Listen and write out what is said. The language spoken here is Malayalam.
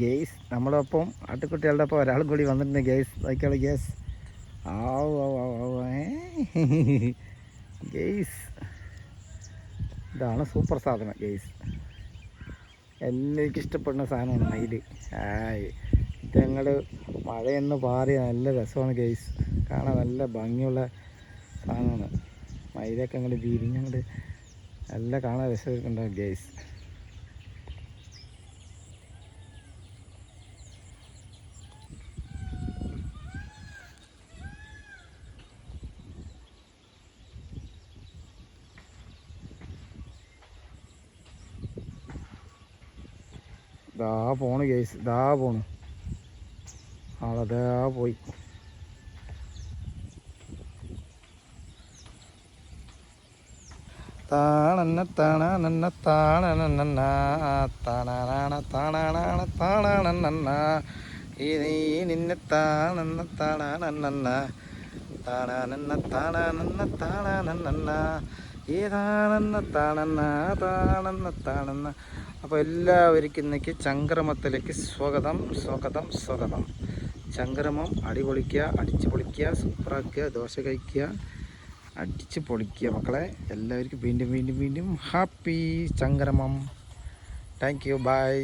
ഗേസ് നമ്മളൊപ്പം ആട്ടുകുട്ടികളുടെ ഒപ്പം ഒരാൾ കൂടി വന്നിട്ടുണ്ട് ഗേസ് നോക്കിയാളൂ ഗേസ് ഗേസ് ഇതാണ് സൂപ്പർ സാധനം ഗേസ്. എല്ലാവർക്കും ഇഷ്ടപ്പെടുന്ന സാധനമാണ് മയിൽ. ഇത് ഞങ്ങൾ മഴയൊന്ന് പാറി നല്ല രസമാണ് ഗേസ്, കാണാൻ നല്ല ഭംഗിയുള്ള സാധനമാണ്. മയിലൊക്കെ ഞങ്ങൾ വിരിഞ്ഞങ്ങോട്ട് നല്ല കാണാൻ രസമുണ്ടാകും ഗേസ്. ദാ പോണ് ഗേസ്, ദാ പോണു ആളതാ പോയി. താണന്ന താണന്ന താണന്ന താണാണ താണാണ താണന്ന ഈ നിന്നെ താണന്ന താണന്ന താണന്ന താണന്ന താണന്ന ഏതാണെന്ന താണന്ന താണെന്ന താണെന്ന. അപ്പോൾ എല്ലാവർക്കും ഇന്നേക്ക് ചംക്രമത്തിലേക്ക് സ്വാഗതം സ്വാഗതം സ്വാഗതം. ചംക്രമം അടിപൊളിക്കുക, അടിച്ച് പൊളിക്കുക, സൂപ്പറാക്കുക, ദോശ കഴിക്കുക, അടിച്ച് പൊളിക്കുക മക്കളെ. എല്ലാവർക്കും വീണ്ടും വീണ്ടും വീണ്ടും ഹാപ്പി ചംക്രമം. Thank you, by.